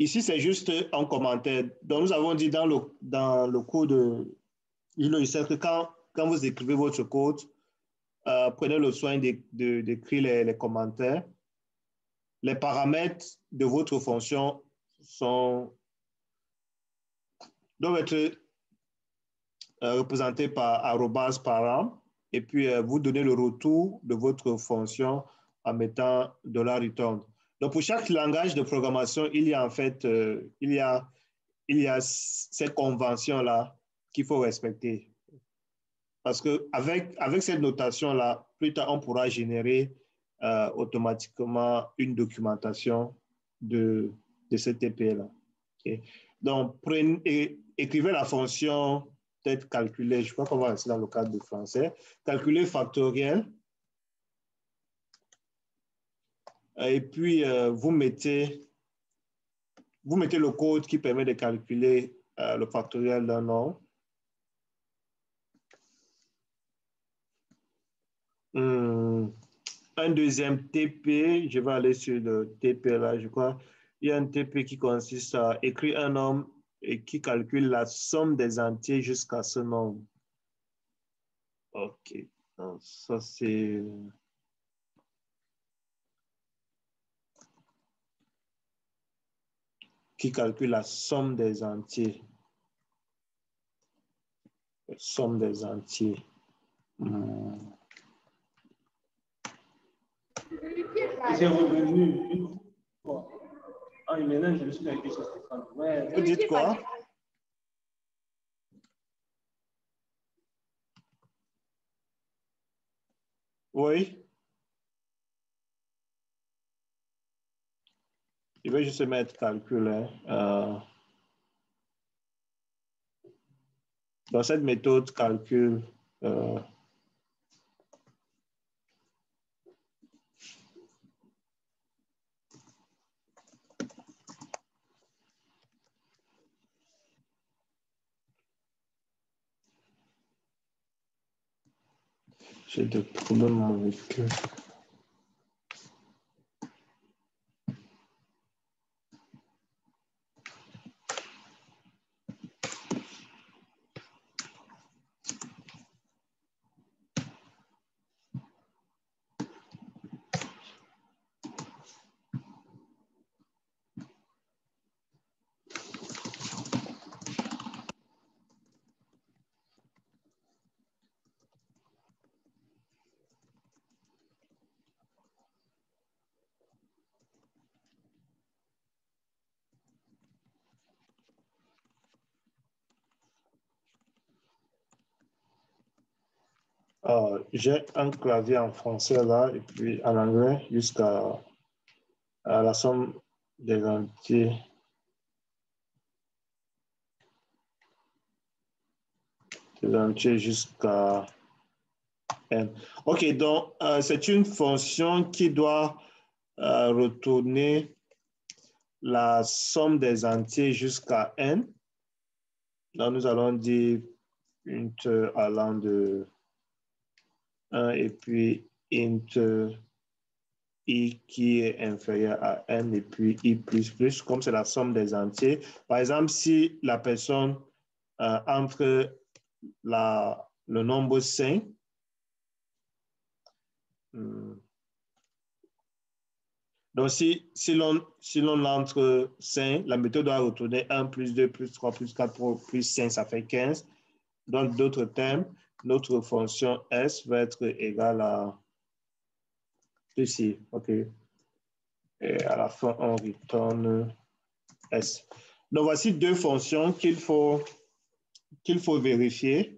Ici, c'est juste un commentaire. Donc, nous avons dit dans le cours du logiciel que quand vous écrivez votre code, prenez le soin d'écrire les commentaires. Les paramètres de votre fonction doivent être représentés par arrobas parent et puis vous donnez le retour de votre fonction en mettant $return. Donc, pour chaque langage de programmation, il y a en fait il y a ces conventions-là qu'il faut respecter. Parce qu'avec cette notation-là, plus tard, on pourra générer automatiquement une documentation de ce TP-là. Okay. Donc, écrivez la fonction peut-être calculer, je crois qu'on va rester dans le cadre du français, calculer factoriel. Et puis, vous mettez le code qui permet de calculer le factoriel d'un nombre. Un deuxième TP, je vais aller sur le TP là, je crois. Il y a un TP qui consiste à écrire un nombre et qui calcule la somme des entiers jusqu'à ce nombre. OK. Donc, ça, c'est... qui calcule la somme des entiers. La somme des entiers. C'est revenu une fois. Ah, maintenant, je me suis connecté sur Stéphane. Ouais. Vous dites quoi? Oui. Je vais juste mettre calcul. Dans cette méthode, calcul. J'ai des problèmes avec eux. J'ai un clavier en français là et puis en anglais jusqu'à la somme des entiers. Des entiers jusqu'à n. OK, donc c'est une fonction qui doit retourner la somme des entiers jusqu'à n. Là, nous allons dire int allant de 1 et puis int i qui est inférieur à n et puis i plus plus, comme c'est la somme des entiers. Par exemple, si la personne entre le nombre 5, donc si l'on entre 5, la méthode doit retourner 1 plus 2 plus 3 plus 4 plus 5, ça fait 15. Donc, d'autres termes, notre fonction s va être égale à ceci. OK. Et à la fin, on retourne s. Donc, voici deux fonctions qu'il faut vérifier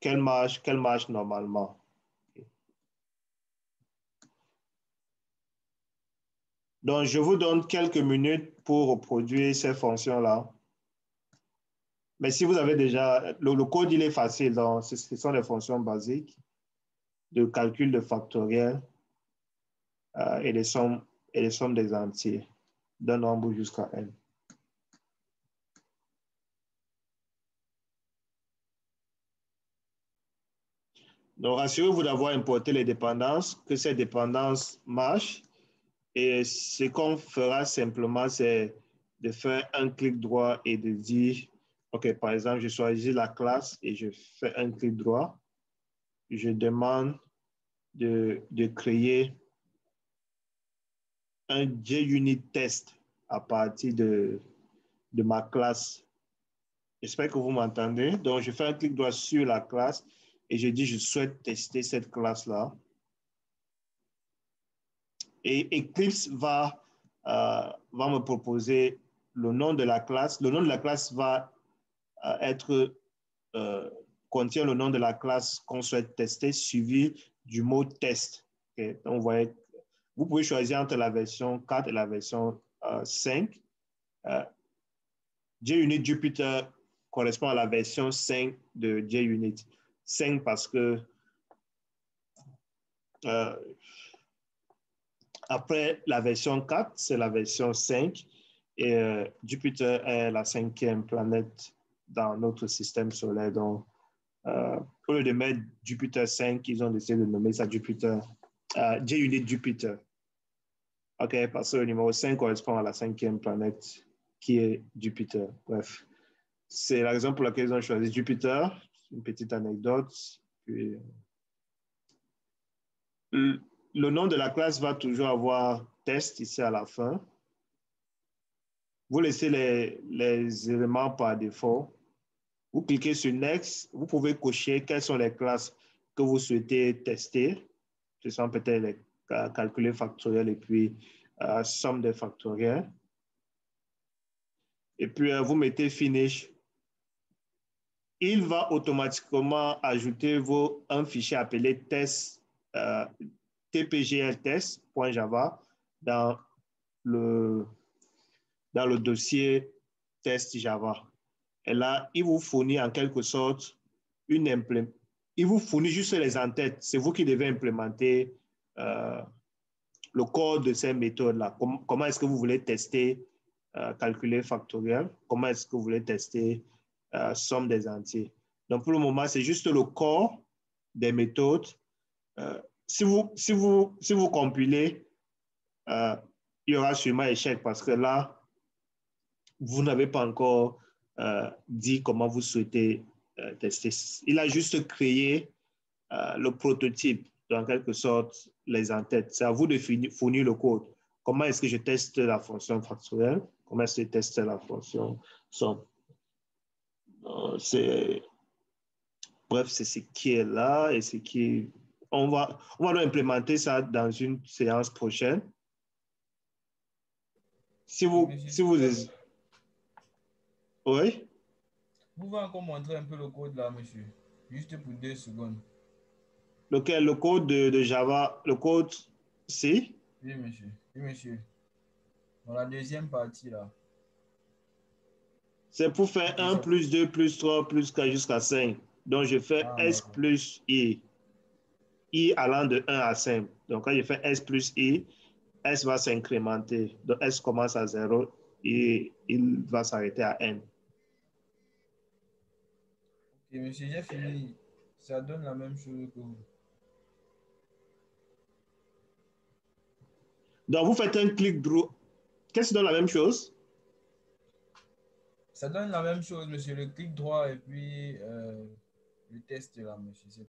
qu'elles marchent normalement. Donc, je vous donne quelques minutes pour reproduire ces fonctions-là. Mais si vous avez déjà, le code, il est facile. Donc, ce sont des fonctions basiques de calcul de factoriel et les sommes des entiers d'un nombre jusqu'à n. Donc, rassurez-vous d'avoir importé les dépendances, que ces dépendances marchent. Et ce qu'on fera simplement, c'est de faire un clic droit et de dire, OK, par exemple, je choisis la classe et je fais un clic droit. Je demande de créer un JUnit test à partir de ma classe. J'espère que vous m'entendez. Donc, je fais un clic droit sur la classe et je dis, je souhaite tester cette classe-là. Et Eclipse va me proposer le nom de la classe. Le nom de la classe va contient le nom de la classe qu'on souhaite tester, suivi du mot test. Okay? Donc, vous pouvez choisir entre la version 4 et la version 5. JUnit Jupyter correspond à la version 5 de JUnit. 5 parce que après la version 4, c'est la version 5 et Jupiter est la 5e planète dans notre système solaire. Donc, au lieu de mettre Jupiter 5, ils ont décidé de nommer ça Jupiter, JUnit Jupiter. OK, parce que le numéro 5 correspond à la 5e planète qui est Jupiter. Bref, c'est la raison pour laquelle ils ont choisi Jupiter. Une petite anecdote. Puis, le nom de la classe va toujours avoir test ici à la fin. Vous laissez les éléments par défaut. Vous cliquez sur Next. Vous pouvez cocher quelles sont les classes que vous souhaitez tester. Ce sont peut-être les calculs factoriels et puis somme des factoriels. Et puis, vous mettez Finish. Il va automatiquement ajouter un fichier appelé test, tpgltest.java dans le dossier test Java. Et là, il vous fournit en quelque sorte il vous fournit juste les en-têtes. C'est vous qui devez implémenter le code de ces méthodes-là. Comment est-ce que vous voulez tester calculer factoriel? Comment est-ce que vous voulez tester somme des entiers? Donc, pour le moment, c'est juste le corps des méthodes. Si vous compilez, il y aura sûrement échec parce que là, vous n'avez pas encore dit comment vous souhaitez tester. Il a juste créé le prototype, en quelque sorte, les en-têtes. C'est à vous de fournir le code. Comment est-ce que je teste la fonction factorielle? Comment est-ce que je teste la fonction somme? Bref, c'est ce qui est là et ce qui... On va implémenter ça dans une séance prochaine. Si vous... Oui? Vous pouvez encore montrer un peu le code là, monsieur? Juste pour 2 secondes. Lequel? Le code de Java, le code C? Oui, monsieur. Oui, monsieur. Dans la deuxième partie là. C'est pour faire Okay, 1 plus 2 plus 3 plus 4 jusqu'à 5. Donc, je fais S plus I. I allant de 1 à 5. Donc, quand je fais S plus I, S va s'incrémenter. Donc, S commence à 0 et il va s'arrêter à N. Ok, monsieur, j'ai fini. Ça donne la même chose que vous. Donc, vous faites un clic droit. Qu'est-ce qui donne la même chose? Ça donne la même chose, monsieur. Le clic droit et puis le test là, monsieur.